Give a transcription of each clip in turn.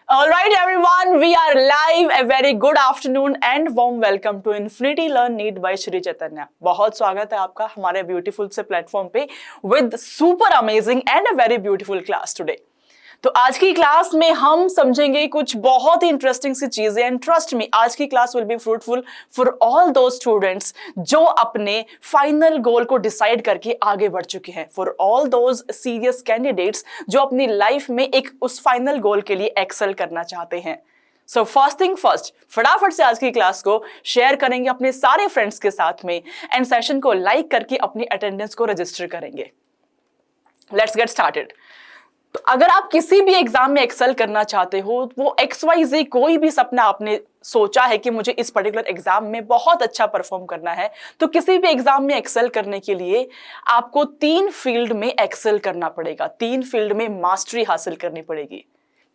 All right, everyone, we are live. A very good afternoon and warm welcome to Infinity Learn Need by Shri Chaitanya. बहुत स्वागत है आपका हमारे beautiful से platform पे with super amazing and a very beautiful class today. तो आज की क्लास में हम समझेंगे कुछ बहुत ही इंटरेस्टिंग सी चीजें एंड ट्रस्ट मी आज की class will be fruitful for all दो स्टूडेंट्स जो अपने फाइनल गोल को डिसाइड करके आगे बढ़ चुके हैं, for all those serious candidates जो अपनी लाइफ में एक उस फाइनल गोल के लिए एक्सेल करना चाहते हैं। सो फर्स्ट थिंग फर्स्ट, फटाफट से आज की क्लास को शेयर करेंगे अपने सारे फ्रेंड्स के साथ में एंड सेशन को लाइक करके अपनी अटेंडेंस को रजिस्टर करेंगे। Let's get started. तो अगर आप किसी भी एग्जाम में एक्सेल करना चाहते हो, वो XYZ कोई भी सपना आपने सोचा है कि मुझे इस पर्टिकुलर एग्जाम में बहुत अच्छा परफॉर्म करना है, तो किसी भी एग्जाम में एक्सेल करने के लिए आपको 3 फील्ड में एक्सेल करना पड़ेगा, 3 फील्ड में मास्टरी हासिल करनी पड़ेगी।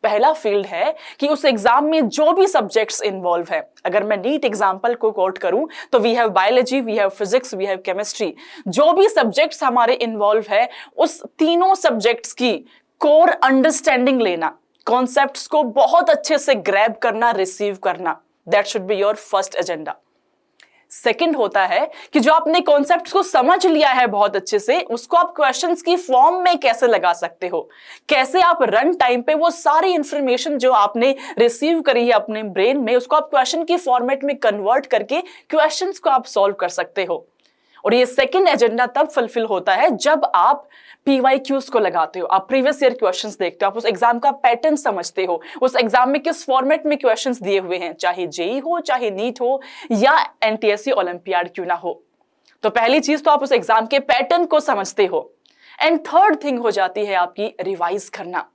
पहला फील्ड है कि उस एग्जाम में जो भी सब्जेक्ट्स इन्वॉल्व है, अगर मैं नीट एग्जाम्पल को कोट करूं तो we have biology, we have physics, we have chemistry, जो भी सब्जेक्ट्स हमारे इन्वॉल्व है उस तीनों सब्जेक्ट्स की कोर अंडरस्टैंडिंग लेना, कॉन्सेप्ट्स को बहुत अच्छे से ग्रैब करना, रिसीव करना, that should be your first agenda. Second होता है कि जो आपने कॉन्सेप्ट्स को समझ लिया है बहुत अच्छे से, उसको आप क्वेश्चंस की फॉर्म में कैसे लगा सकते हो, कैसे आप रन टाइम पे वो सारी इंफॉर्मेशन जो आपने रिसीव करी है अपने ब्रेन में उसको आप क्वेश्चन की फॉर्मेट में कन्वर्ट करके क्वेश्चंस को आप सॉल्व कर सकते हो। और ये सेकंड एजेंडा तब फुलफिल होता है जब आप PYQs को लगाते हो, आप प्रीवियस ईयर क्वेश्चंस देखते हो, आप उस एग्जाम का पैटर्न समझते हो, उस एग्जाम में किस फॉर्मेट में क्वेश्चंस दिए हुए हैं, चाहे जेई हो, चाहे नीट हो या NTSC ओलंपियाड क्यों ना हो। तो पहली चीज तो आप उस एग्जाम के पैटर्न को समझते हो एंड थर्ड थिंग हो जाती है आपकी रिवाइज करना।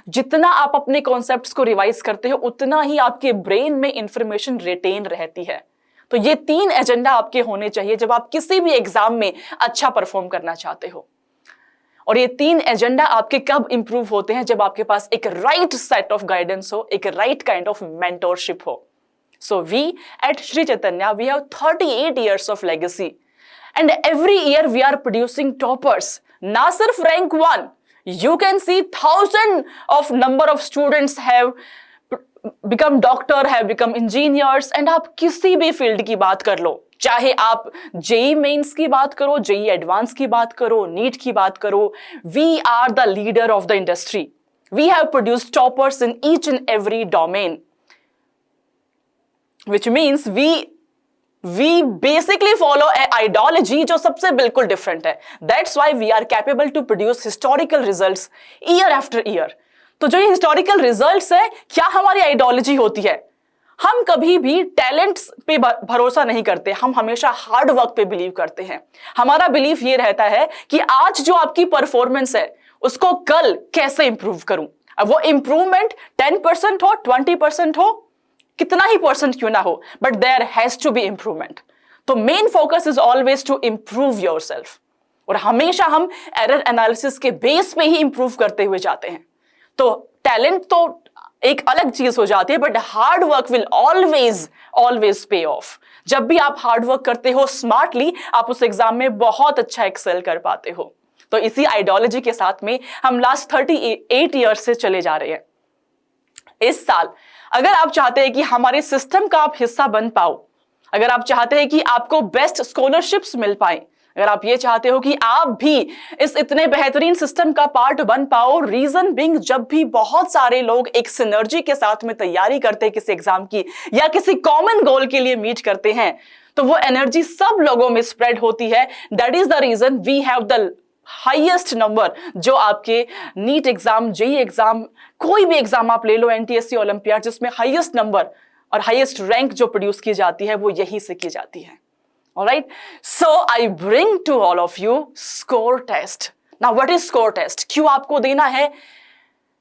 जितना आप अपने कॉन्सेप्ट्स को रिवाइज करते हो उतना ही आपके ब्रेन में इंफॉर्मेशन रिटेन रहती है। तो ये 3 एजेंडा आपके होने चाहिए जब आप किसी भी एग्जाम में अच्छा परफॉर्म करना चाहते हो। और ये 3 एजेंडा आपके कब इंप्रूव होते हैं, जब आपके पास एक राइट सेट ऑफ गाइडेंस हो, एक राइट काइंड ऑफ मेंटोरशिप हो। So we at Shri Chaitanya we have 38 years of legacy and every year we are producing toppers, ना सिर्फ rank 1, you can see 1000 of number of students have become doctor, have become engineers and आप किसी भी field की बात कर लो, चाहे आप जेई मेंस की बात करो, जेई एडवांस की बात करो, नीट की बात करो, we are the leader of the industry. We have produced toppers in each and every domain, which means we basically follow a ideology जो सबसे बिल्कुल डिफरेंट है। That's why we are capable to produce historical results year after year. तो जो ये historical results है, क्या हमारी आइडियोलॉजी होती है? हम कभी भी टैलेंट्स पे भरोसा नहीं करते, हम हमेशा हार्ड वर्क पे बिलीव करते हैं। हमारा बिलीफ ये रहता है कि आज जो आपकी परफॉर्मेंस है उसको कल कैसे इंप्रूव करूं। अब वो इंप्रूवमेंट 10% हो, 20% हो, कितना ही परसेंट क्यों ना हो, but there has to be improvement. तो main focus is always to improve yourself और हमेशा हम एरर एनालिसिस के बेस पे ही इंप्रूव करते हुए जाते हैं। तो टैलेंट तो एक अलग चीज हो जाती है, but hard work will always पे ऑफ। जब भी आप हार्ड वर्क करते हो स्मार्टली, आप उस एग्जाम में बहुत अच्छा एक्सेल कर पाते हो। तो इसी आइडियोलॉजी के साथ में हम लास्ट 38 years से चले जा रहे हैं। इस साल अगर आप चाहते हैं कि हमारे सिस्टम का आप हिस्सा बन पाओ, अगर आप चाहते हैं कि आपको बेस्ट स्कॉलरशिप्स मिल पाए, अगर आप ये चाहते हो कि आप भी इस इतने बेहतरीन सिस्टम का पार्ट बन पाओ, रीजन बिंग जब भी बहुत सारे लोग एक सिनर्जी के साथ में तैयारी करते हैं किसी एग्जाम की या किसी कॉमन गोल के लिए मीट करते हैं, तो वो एनर्जी सब लोगों में स्प्रेड होती है। That is the reason we have the highest number जो आपके नीट एग्जाम, जेई एग्जाम, कोई भी एग्जाम आप ले लो, NTSC ओलंपियाड, जिसमें हाईएस्ट नंबर और हाईएस्ट रैंक जो प्रोड्यूस की जाती है वो यहीं से की जाती है। Alright, so I bring to all of you score test. Now what is score test? क्यों आपको देना है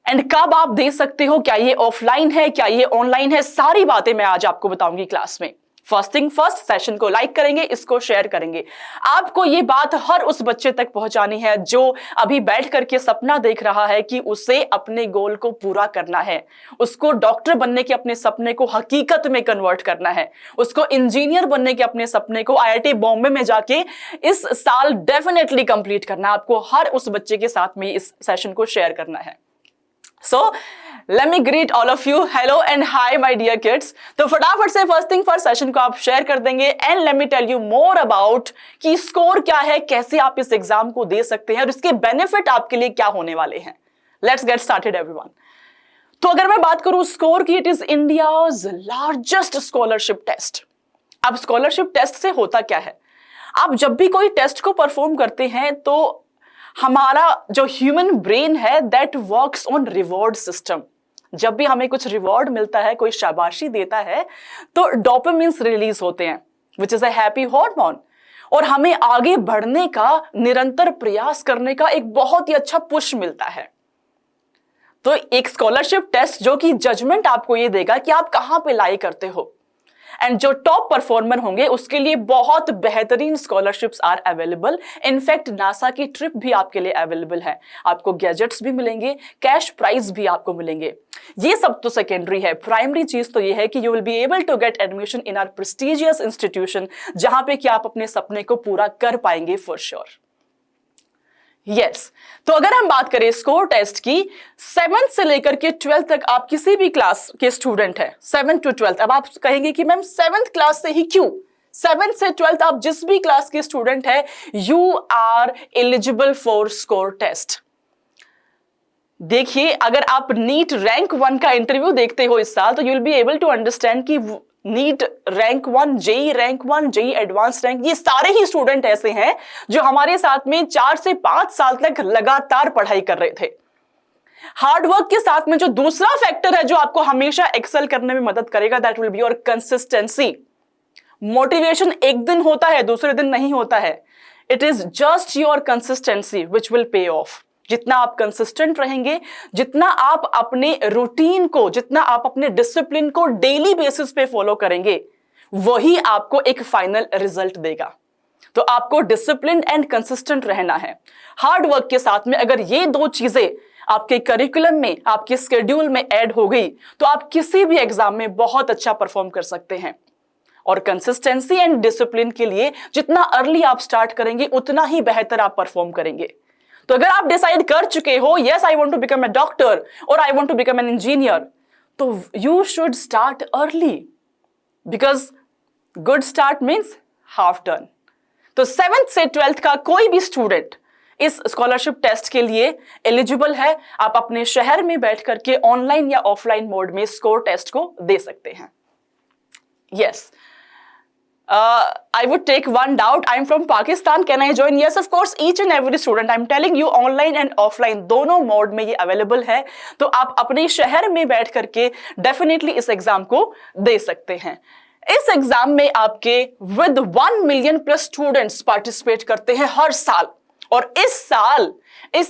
एंड कब आप दे सकते हो, क्या ये ऑफलाइन है, क्या ये ऑनलाइन है, सारी बातें मैं आज आपको बताऊंगी क्लास में। फर्स्ट थिंग फर्स्ट, सेशन को लाइक करेंगे, इसको शेयर करेंगे। आपको ये बात हर उस बच्चे तक पहुंचानी है जो अभी बैठ करके सपना देख रहा है कि उसे अपने गोल को पूरा करना है, उसको डॉक्टर बनने के अपने सपने को हकीकत में कन्वर्ट करना है, उसको इंजीनियर बनने के अपने सपने को IIT बॉम्बे में जाके इस साल डेफिनेटली कंप्लीट करना है। आपको हर उस बच्चे के साथ में इस सेशन को शेयर करना है। So let me greet all of you. Hello and hi my dear kids. तो फटाफट से फर्स्ट थिंग फर्स्ट सेशन को आप शेयर कर देंगे and let me tell you more about कि स्कोर क्या है, कैसे आप इस एग्जाम को दे सकते हैं और इसके बेनिफिट आपके लिए क्या होने वाले हैं. Let's get started everyone. तो अगर मैं बात करूं स्कोर की, it is India's largest scholarship test. अब स्कॉलरशिप टेस्ट से होता क्या है, आप जब भी कोई टेस्ट को परफॉर्म करते हैं तो हमारा जो ह्यूमन ब्रेन है that works on reward system. जब भी हमें कुछ रिवॉर्ड मिलता है, कोई शाबाशी देता है, तो डोपामिन्स रिलीज होते हैं which is a happy hormone और हमें आगे बढ़ने का, निरंतर प्रयास करने का एक बहुत ही अच्छा पुश मिलता है. तो एक स्कॉलरशिप टेस्ट जो कि जजमेंट आपको ये देगा कि आप कहां पे लाई करते हो, एंड जो टॉप परफॉर्मर होंगे उसके लिए बहुत बेहतरीन scholarships are available. In fact NASA की ट्रिप भी आपके लिए अवेलेबल है. आपको गैजेट्स भी मिलेंगे, कैश प्राइज भी आपको मिलेंगे. ये सब तो सेकेंडरी है. प्राइमरी चीज तो ये है कि you will be able to get admission in our prestigious institution, जहां पे कि आप अपने सपने को पूरा कर पाएंगे फॉर श्योर. यस, तो अगर हम बात करें स्कोर टेस्ट की, 7th से लेकर के 12th तक आप किसी भी क्लास के स्टूडेंट हैं, 7th to 12th. अब आप कहेंगे कि मैम 7th क्लास से ही क्यों? 7th से 12th आप जिस भी क्लास के स्टूडेंट है, you are eligible for score test. देखिए, अगर आप नीट रैंक 1 का इंटरव्यू देखते हो इस साल, तो you will be able to understand कि NEET rank 1, JEE rank 1, JEE advance rank, ये सारे ही स्टूडेंट ऐसे हैं जो हमारे साथ में 4 से 5 साल तक लगातार पढ़ाई कर रहे थे. हार्डवर्क के साथ में जो दूसरा फैक्टर है जो आपको हमेशा एक्सेल करने में मदद करेगा, that will be your consistency. Motivation एक दिन होता है, दूसरे दिन नहीं होता है. It is just your consistency which will pay of. जितना आप कंसिस्टेंट रहेंगे, जितना आप अपने रूटीन को, जितना आप अपने डिसिप्लिन को डेली बेसिस पे फॉलो करेंगे, वही आपको एक फाइनल रिजल्ट देगा. तो आपको डिसिप्लिन एंड कंसिस्टेंट रहना है. हार्ड वर्क के साथ में अगर ये दो चीजें आपके करिकुलम में, आपके स्केड्यूल में ऐड हो गई, तो आप किसी भी एग्जाम में बहुत अच्छा परफॉर्म कर सकते हैं. और कंसिस्टेंसी एंड डिसिप्लिन के लिए जितना अर्ली आप स्टार्ट करेंगे, उतना ही बेहतर आप परफॉर्म करेंगे. तो अगर आप डिसाइड कर चुके हो, yes I want to become a doctor और I want to become an engineer, तो you should start early, because good start means half done. तो 7th से 12th का कोई भी स्टूडेंट इस स्कॉलरशिप टेस्ट के लिए एलिजिबल है. आप अपने शहर में बैठ करके ऑनलाइन या ऑफलाइन मोड में स्कोर टेस्ट को दे सकते हैं. Yes, I would take one doubt. I'm from Pakistan. Can I join? Yes, of course. Each and every student. I'm telling you, online and offline दोनों मोड में ये available है. तो आप अपने शहर में बैठ करके डेफिनेटली इस एग्जाम को दे सकते हैं. इस एग्जाम में आपके with 1 million plus students participate करते हैं हर साल. और इस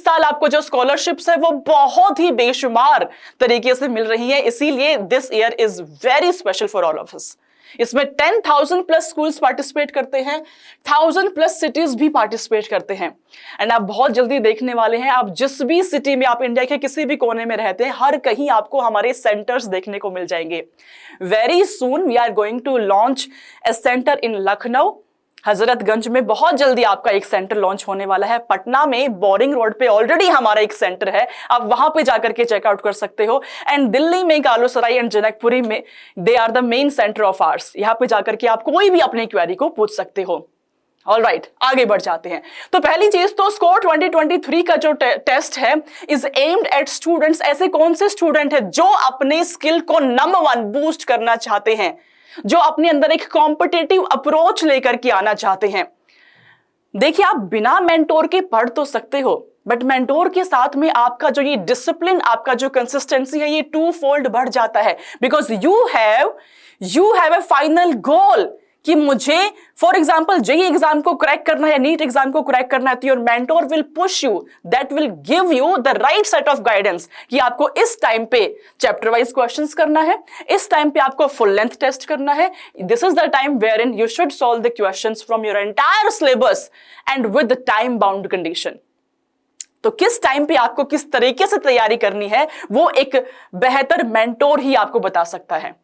साल आपको जो स्कॉलरशिप्स है वो बहुत ही बेशुमार तरीके से मिल रही है. इसीलिए this year is very special for all of us. इसमें 10,000 प्लस स्कूल्स पार्टिसिपेट करते हैं, 1000 प्लस सिटीज भी पार्टिसिपेट करते हैं. एंड आप बहुत जल्दी देखने वाले हैं, आप जिस भी सिटी में, आप इंडिया के किसी भी कोने में रहते हैं, हर कहीं आपको हमारे सेंटर्स देखने को मिल जाएंगे. Very soon we are going to launch a centre in Lucknow. Hazratganj में बहुत जल्दी आपका एक सेंटर लॉन्च होने वाला है. पटना में बोरिंग रोड पे ऑलरेडी हमारा एक सेंटर है, आप वहां पे जाकर के चेकआउट कर सकते हो. एंड दिल्ली में कालूसराय एंड जनकपुरी में they are the main centre of ours. यहां पे जाकर के आप कोई भी अपनी क्वेरी को पूछ सकते हो. ऑलराइट, आगे बढ़ जाते हैं. तो पहली चीज तो स्कोर 2023 का जो टेस्ट है इज एम्ड एट स्टूडेंट्स. ऐसे कौन से स्टूडेंट है जो अपने स्किल को नंबर 1 बूस्ट करना चाहते हैं, जो अपने अंदर एक कॉम्पिटिटिव अप्रोच लेकर के आना चाहते हैं. देखिए, आप बिना मेंटोर के पढ़ तो सकते हो, बट मेंटोर के साथ में आपका जो ये डिसिप्लिन, आपका जो कंसिस्टेंसी है, ये 2 फोल्ड बढ़ जाता है. Because you have A final goal कि मुझे फॉर एग्जाम्पल जेई एग्जाम को क्रैक करना है, नीट एग्जाम को क्रैक करना है, तो your mentor will push you, that will give you the right set of guidance कि आपको इस टाइम पे चैप्टर वाइज क्वेश्चंस करना है, इस टाइम पे आपको फुल लेंथ टेस्ट करना है. This is the time wherein you should solve the questions from your entire syllabus and with the time bound condition. तो किस टाइम पे आपको किस तरीके से तैयारी करनी है, वो एक बेहतर मेंटोर ही आपको बता सकता है.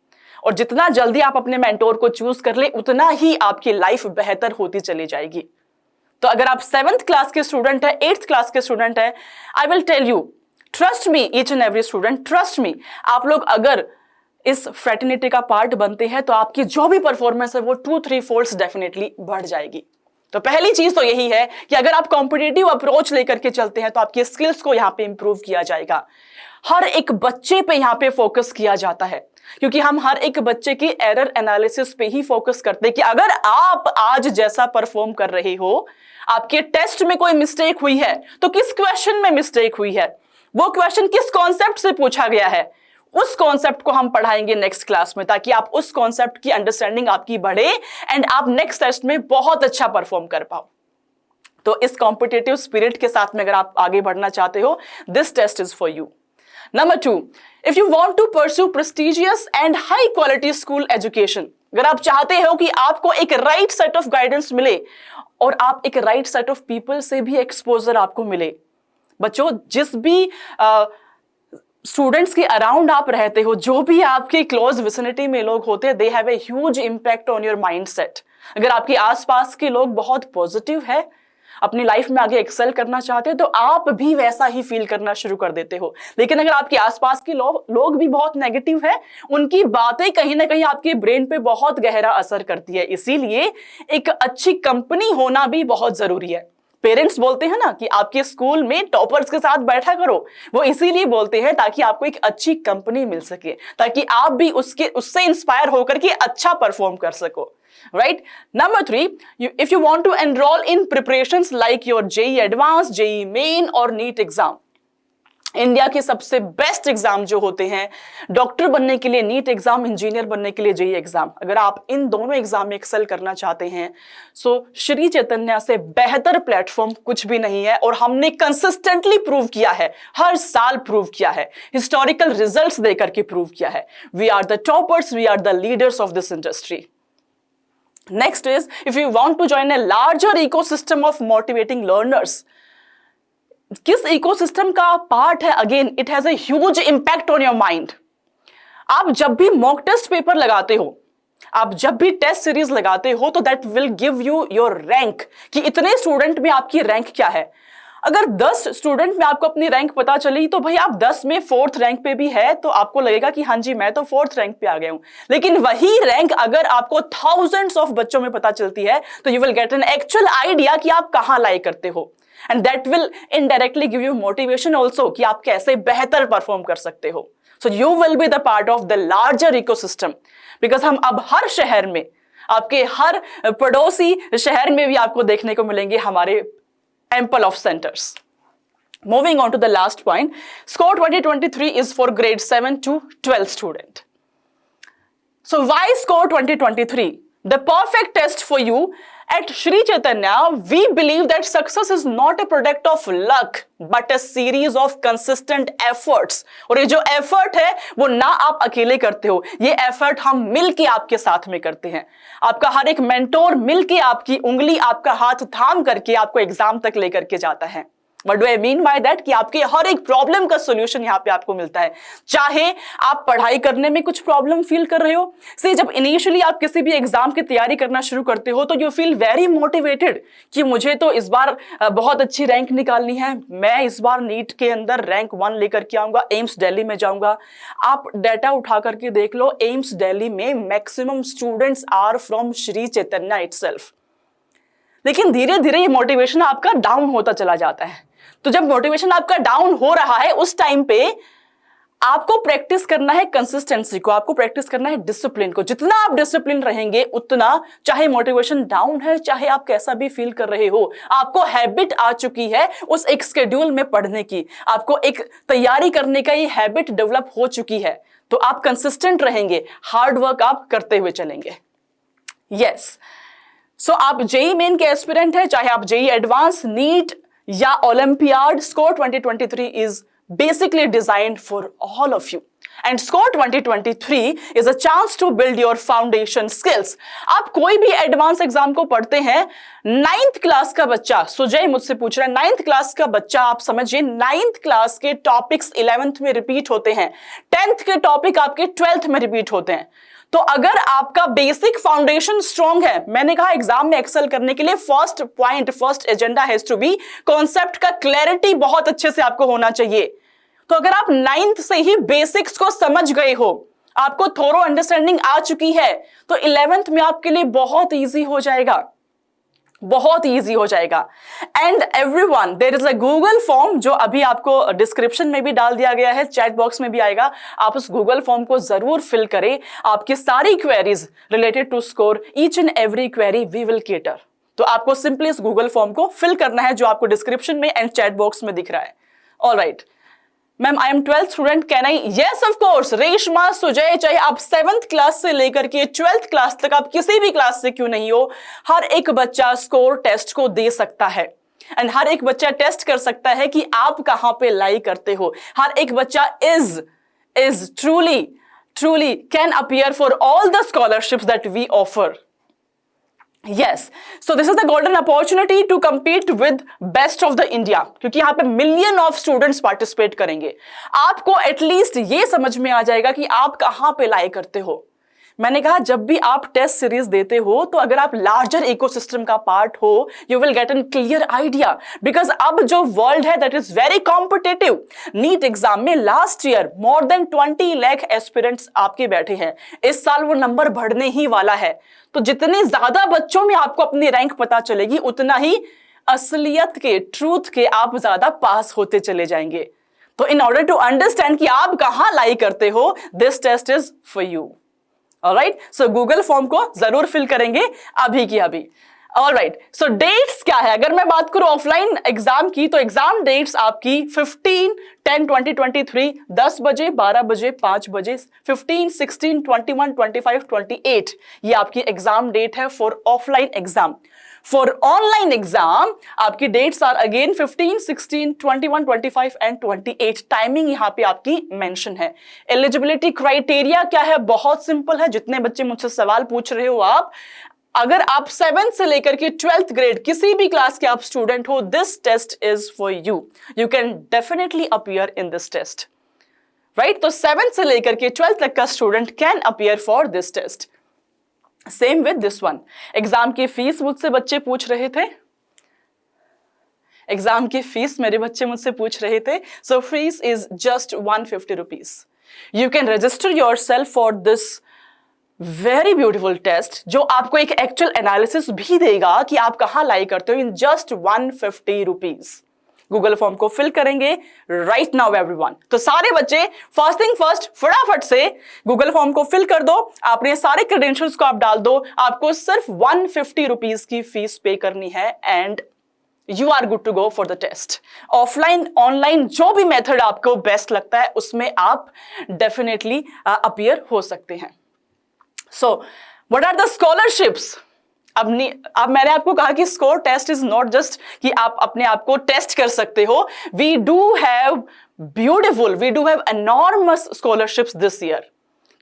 और जितना जल्दी आप अपने मेंटोर को चूज कर ले, उतना ही आपकी लाइफ बेहतर होती चली जाएगी. तो अगर आप 7th क्लास के स्टूडेंट है, 8th क्लास के स्टूडेंट है, I will tell you trust me each and every student, trust me, आप लोग अगर इस फ्रेटर्निटी का पार्ट बनते हैं तो आपकी जो भी परफॉर्मेंस है वो 2-3 फोल्ड्स डेफिनेटली बढ़ जाएगी। तो पहली चीज तो यही है कि अगर आप कॉम्पिटिटिव अप्रोच लेकर के चलते हैं तो आपकी स्किल्स को यहाँ पे इंप्रूव किया जाएगा। हर एक बच्चे पे यहाँ पे फोकस किया जाता है, क्योंकि हम हर एक बच्चे की एरर एनालिसिस पे ही फोकस करते हैं कि अगर आप आज जैसा परफॉर्म कर रहे हो, आपके टेस्ट में कोई मिस्टेक हुई है तो किस क्वेश्चन में मिस्टेक हुई है, वो क्वेश्चन किस कॉन्सेप्ट से पूछा गया है, उस कॉन्सेप्ट को हम पढ़ाएंगे नेक्स्ट क्लास में, ताकि आप उस कॉन्सेप्ट की अंडरस्टैंडिंग आपकी बढ़े एंड आप नेक्स्ट टेस्ट में बहुत अच्छा परफॉर्म कर पाओ। तो इस कॉम्पिटिटिव स्पिरिट के साथ में अगर आप आगे बढ़ना चाहते हो, this test is for you. Number 2, if you want to pursue prestigious and high quality school education, अगर आप चाहते हो कि आपको एक राइट सेट ऑफ गाइडेंस मिले और आप एक राइट सेट ऑफ पीपल से भी एक्सपोजर आपको मिले। बच्चों, जिस भी स्टूडेंट्स के अराउंड आप रहते हो, जो भी आपके क्लोज विसिनिटी में लोग होते हैं, they have a huge impact on your mindset. अगर आपके आसपास के लोग बहुत पॉजिटिव है, अपनी लाइफ में आगे एक्सेल करना चाहते हो, तो आप भी वैसा ही फील करना शुरू कर देते हो। लेकिन अगर आपके आसपास के लोग भी बहुत नेगेटिव है, उनकी बातें कहीं ना कहीं आपके ब्रेन पे बहुत गहरा असर करती है। इसीलिए एक अच्छी कंपनी होना भी बहुत जरूरी है। पेरेंट्स बोलते हैं ना कि आपके स्कूल में टॉपर्स के साथ बैठा करो, वो इसीलिए बोलते हैं ताकि आपको एक अच्छी कंपनी मिल सके, ताकि आप भी उससे इंस्पायर होकर के अच्छा परफॉर्म कर सको। Right? Number 3, if you want to enroll in preparations like your JEE Advanced, JEE Main और NEET एग्जाम, इंडिया के सबसे बेस्ट एग्जाम जो होते हैं डॉक्टर बनने के लिए नीट एग्जाम, इंजीनियर बनने के लिए जेईई एग्जाम, अगर आप इन दोनों एग्जाम में एक्सेल करना चाहते हैं, सो श्री चैतन्य से बेहतर प्लेटफॉर्म कुछ भी नहीं है। और हमने कंसिस्टेंटली प्रूव किया है, हर साल प्रूव किया है, हिस्टोरिकल रिजल्ट्स देकर के प्रूव किया है। We are the toppers, we are the leaders of this industry. Next is, if you want to join a larger ecosystem of motivating learners, किस इकोसिस्टम का पार्ट है? Again it has a huge impact on your mind. आप जब भी mock test paper लगाते हो, आप जब भी टेस्ट सीरीज लगाते हो, तो that will give you your rank, कि इतने स्टूडेंट में आपकी रैंक क्या है। अगर 10 स्टूडेंट में आपको अपनी रैंक पता चली, तो भाई आप 10 में 4th रैंक पे भी है, तो आपको लगेगा कि हाँ जी मैं तो 4th रैंक पे आ गया हूं। लेकिन वही रैंक अगर आपको थाउजेंड्स ऑफ बच्चों में पता चलती है, तो you will get an actual idea कि आप कहां लाई करते हो, and that will indirectly give you motivation also कि आप कैसे बेहतर परफॉर्म कर सकते हो। So you will be the part of the larger ecosystem, because हम अब हर शहर में, आपके हर पड़ोसी शहर में भी आपको देखने को मिलेंगे हमारे ample of centers. Moving on to the last point, SCORE 2023 is for grade 7 to 12 student. So why SCORE 2023? The perfect test for you. At Shri Chaitanya, we believe that success is not a product of luck, but a series of consistent efforts. और ये जो effort है, वो ना आप अकेले करते हो, ये effort हम मिलके आपके साथ में करते हैं। आपका हर एक मेंटोर मिलके आपकी उंगली, आपका हाथ थाम करके आपको एग्जाम तक लेकर के जाता है। What do I mean by that? कि आपके हर एक प्रॉब्लम का सोल्यूशन यहाँ पे आपको मिलता है। चाहे आप पढ़ाई करने में कुछ प्रॉब्लम फील कर रहे हो, से जब इनिशियली आप किसी भी एग्जाम की तैयारी करना शुरू करते हो, तो यू फील वेरी मोटिवेटेड कि मुझे तो इस बार बहुत अच्छी रैंक निकालनी है, मैं इस बार नीट के अंदर रैंक 1 लेकर के आऊंगा, एम्स दिल्ली में जाऊंगा। आप डाटा उठा करके देख लो, एम्स दिल्ली में maximum students are from Shri Chaitanya itself. लेकिन धीरे धीरे ये मोटिवेशन आपका डाउन होता चला जाता है। तो जब मोटिवेशन आपका डाउन हो रहा है, उस टाइम पे आपको प्रैक्टिस करना है कंसिस्टेंसी को, आपको प्रैक्टिस करना है डिसिप्लिन को। जितना आप डिसिप्लिन रहेंगे, उतना, चाहे मोटिवेशन डाउन है, चाहे आप कैसा भी फील कर रहे हो, आपको हैबिट आ चुकी है उस एक शेड्यूल में पढ़ने की, आपको एक तैयारी करने का ये हैबिट डेवलप हो चुकी है। तो आप कंसिस्टेंट रहेंगे, हार्ड वर्क आप करते हुए चलेंगे। यस, सो आप जेईई मेन के एस्पिरेंट है, चाहे आप जेईई एडवांस, नीट या olympiad, SCORE 2023 is basically designed for all of you. And SCORE 2023 is a chance to build your foundation skills. आप कोई भी एडवांस एग्जाम को पढ़ते हैं, 9th क्लास का बच्चा, सुजय मुझसे पूछ रहा है, 9th क्लास का बच्चा, आप समझिए 9th क्लास के टॉपिक्स 11th में रिपीट होते हैं, 10th के टॉपिक आपके 12th में रिपीट होते हैं। तो अगर आपका बेसिक फाउंडेशन स्ट्रॉन्ग है, मैंने कहा एग्जाम में एक्सेल करने के लिए first point, first agenda has to be concept का क्लैरिटी बहुत अच्छे से आपको होना चाहिए। तो अगर आप 9th से ही बेसिक्स को समझ गए हो, आपको थोरो अंडरस्टैंडिंग आ चुकी है, तो 11th में आपके लिए बहुत इजी हो जाएगा, बहुत इजी हो जाएगा। And everyone, there is a Google form जो अभी आपको डिस्क्रिप्शन में भी डाल दिया गया है, चैट बॉक्स में भी आएगा। आप उस गूगल फॉर्म को जरूर फिल करें। आपकी सारी queries related to score, each and every query we will cater. तो आपको सिंपली इस गूगल फॉर्म को फिल करना है जो आपको डिस्क्रिप्शन में एंड चैट बॉक्स में दिख रहा है। Alright ma'am, I am 12th student, can I? Yes of course. Reshma, Sujay, चाहे आप 7th क्लास से लेकर के 12th क्लास तक, आप किसी भी क्लास से क्यों नहीं हो, हर एक बच्चा स्कोर टेस्ट को दे सकता है। एंड हर एक बच्चा टेस्ट कर सकता है कि आप कहां पे लाई करते हो। हर एक बच्चा is truly can appear for all the scholarships that we offer. Yes, so this is the golden opportunity to compete with best of the India, क्योंकि यहाँ पे million of students participate करेंगे। आपको एटलीस्ट ये समझ में आ जाएगा कि आप कहाँ पे लाई करते हो। मैंने कहा जब भी आप टेस्ट सीरीज देते हो तो अगर आप लार्जर इकोसिस्टम का पार्ट हो, you will get an clear idea. Because अब जो वर्ल्ड है that is very competitive. NEET exam में last year more than 20 lakh aspirants आपके बैठे हैं। इस साल वो नंबर बढ़ने ही वाला है। तो जितने ज्यादा बच्चों में आपको अपनी रैंक पता चलेगी, उतना ही असलियत के, ट्रूथ के आप ज्यादा पास होते चले जाएंगे। तो इन ऑर्डर टू अंडरस्टैंड कि आप कहां लाई करते हो, this test is for you. Alright, so Google form को जरूर फिल करेंगे अभी की अभी। ऑलराइट, सो डेट्स क्या है? अगर मैं बात करूं ऑफलाइन एग्जाम की, तो एग्जाम डेट्स आपकी 15/10/2023 10 बजे, 12 बजे, 5 बजे, 15, 16, 21, 25, 28 ये आपकी एग्जाम डेट है for offline exam. For online exam आपकी dates are again 15, 16, 21, 25 and 28। Timing यहां पे आपकी मेंशन है। एलिजिबिलिटी क्राइटेरिया क्या है? बहुत सिंपल है। जितने बच्चे मुझसे सवाल पूछ रहे हो आप, अगर आप 7th से लेकर के 12th ग्रेड किसी भी क्लास के आप स्टूडेंट हो, this test is for you. You can definitely appear in this test, right? तो 7th से लेकर के 12th तक का student can appear for this test. Same with this one. Exam की फीस मुझसे बच्चे पूछ रहे थे, एग्जाम की फीस मेरे बच्चे मुझसे पूछ रहे थे। So fees is just 150 rupees. You can register yourself for this very beautiful test, जो आपको एक एक्चुअल एनालिसिस भी देगा कि आप कहां लाई करते हो, in just 150 rupees. Google form को फिल करेंगे राइट नाउ एवरीवन। तो सारे बच्चे फर्स्ट थिंग फर्स्ट, फटाफट से गूगल फॉर्म को फिल कर दो। आपने सारे क्रेडेंशियल्स को आप डाल दो। आपको सिर्फ 150 रुपीज की फीस पे करनी है and you are good to go for the test. Offline online जो भी मेथड आपको बेस्ट लगता है उसमें आप डेफिनेटली अपीयर हो सकते हैं। So what are the scholarships? अब मैंने आपको कहा कि score test is not just कि आप अपने आप को टेस्ट कर सकते हो। We do have enormous scholarships this year,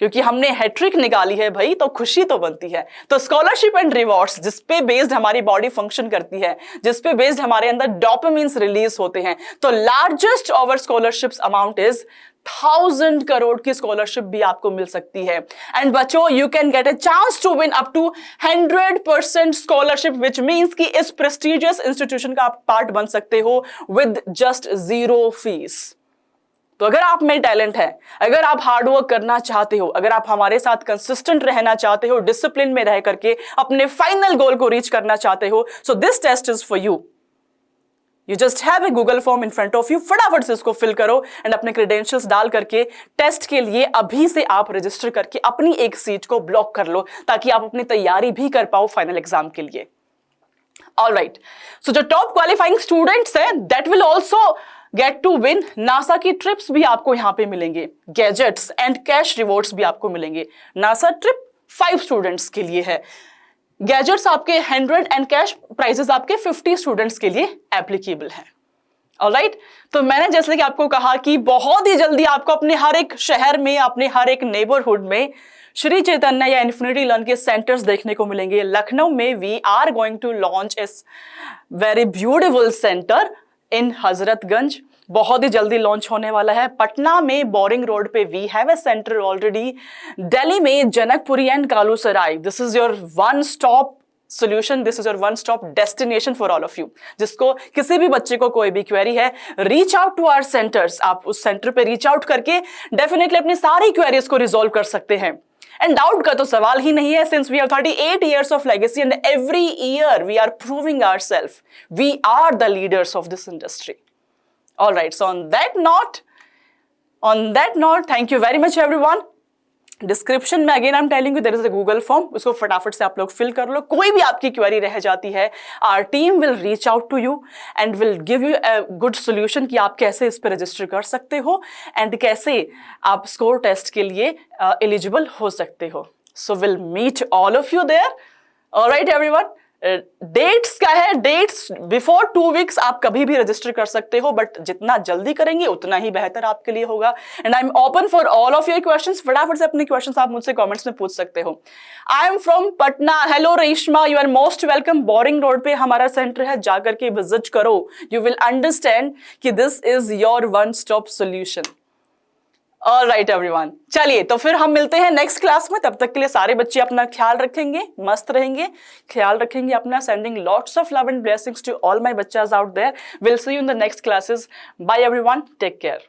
क्योंकि हमने हैट्रिक निकाली है भाई, तो खुशी तो बनती है। तो स्कॉलरशिप एंड रिवॉर्ड्स, जिसपे बेस्ड हमारी बॉडी फंक्शन करती है, जिसपे बेस्ड हमारे अंदर डोपामिन्स रिलीज होते हैं, तो largest over scholarships amount is 1000 crore की स्कॉलरशिप भी आपको मिल सकती है। एंड बच्चों, you can get a chance to win up to 100% scholarship, which means कि इस प्रेस्टिजियस इंस्टीट्यूशन का आप पार्ट बन सकते हो विद जस्ट 0 फीस। तो अगर आप में टैलेंट है, अगर आप हार्डवर्क करना चाहते हो, अगर आप हमारे साथ कंसिस्टेंट रहना चाहते हो, डिसिप्लिन में रह करके अपने फाइनल गोल को रीच करना चाहते हो, so this test is for you. You just have a Google form in front of you. फटाफट से इसको फिल करो एंड अपने क्रेडेंशियल्स डाल करके टेस्ट के लिए अभी से आप रजिस्टर करके अपनी एक सीट को ब्लॉक कर लो, ताकि आप अपनी तैयारी भी कर पाओ फाइनल एग्जाम के लिए। ऑलराइट, सो जो टॉप क्वालिफाइंग स्टूडेंट्स हैं, that will also get to win NASA की ट्रिप्स भी आपको यहां पे मिलेंगे, गैजेट्स एंड कैश रिवॉर्ड्स भी आपको मिलेंगे। नासा ट्रिप 5 स्टूडेंट्स के लिए है, गैजेट्स आपके 100 एंड कैश प्राइजेस आपके 50 स्टूडेंट्स के लिए एप्लीकेबल है। ऑलराइट, तो मैंने जैसे कि आपको कहा कि बहुत ही जल्दी आपको अपने हर एक शहर में, अपने हर एक नेबरहुड में श्री चैतन्य या इन्फिनिटी लर्न के सेंटर्स देखने को मिलेंगे। लखनऊ में we are going to launch a very beautiful centre in Hazratganj, बहुत ही जल्दी लॉन्च होने वाला है। पटना में बोरिंग रोड पे we have a centre already. Delhi में Janakpuri and Kalusarai, this is your one stop solution, this is your one stop destination for all of you. जिसको किसी भी बच्चे को कोई भी क्वेरी है, reach out to our centers. आप उस सेंटर पे reach out करके डेफिनेटली अपनी सारी क्वेरीज को रिजॉल्व कर सकते हैं. एंड डाउट का तो सवाल ही नहीं है, since we have 38 years of legacy and every year we are proving ourselves. We are the leaders of this industry. All right, so on that note, thank you very much everyone. Description में again I am telling you there is a Google form, उसको फटाफट से आप लोग fill कर लो. कोई भी आपकी क्वेरी रह जाती है, our team will reach out to you and will give you a good solution कि आप कैसे इस पर रजिस्टर कर सकते हो एंड कैसे आप स्कोर टेस्ट के लिए एलिजिबल हो सकते हो. So will meet all of you there. Alright everyone, dates क्या है? डेट्स बिफोर 2 weeks आप कभी भी रजिस्टर कर सकते हो, बट जितना जल्दी करेंगे उतना ही बेहतर आपके लिए होगा. And I am open for all of your questions. फटाफट से अपने क्वेश्चंस आप मुझसे कमेंट्स में पूछ सकते हो. I am from Patna. Hello Reshma, you are most welcome. Boring Road पे हमारा सेंटर है, जाकर के विजिट करो. यू विल अंडरस्टैंड कि this is your one stop solution. All right everyone, चलिए तो फिर हम मिलते हैं नेक्स्ट क्लास में. तब तक के लिए सारे बच्चे अपना ख्याल रखेंगे, मस्त रहेंगे, ख्याल रखेंगे अपना. Sending lots of love and blessings to all my बच्चास out there. Will see you in the next classes. Bye everyone, take care.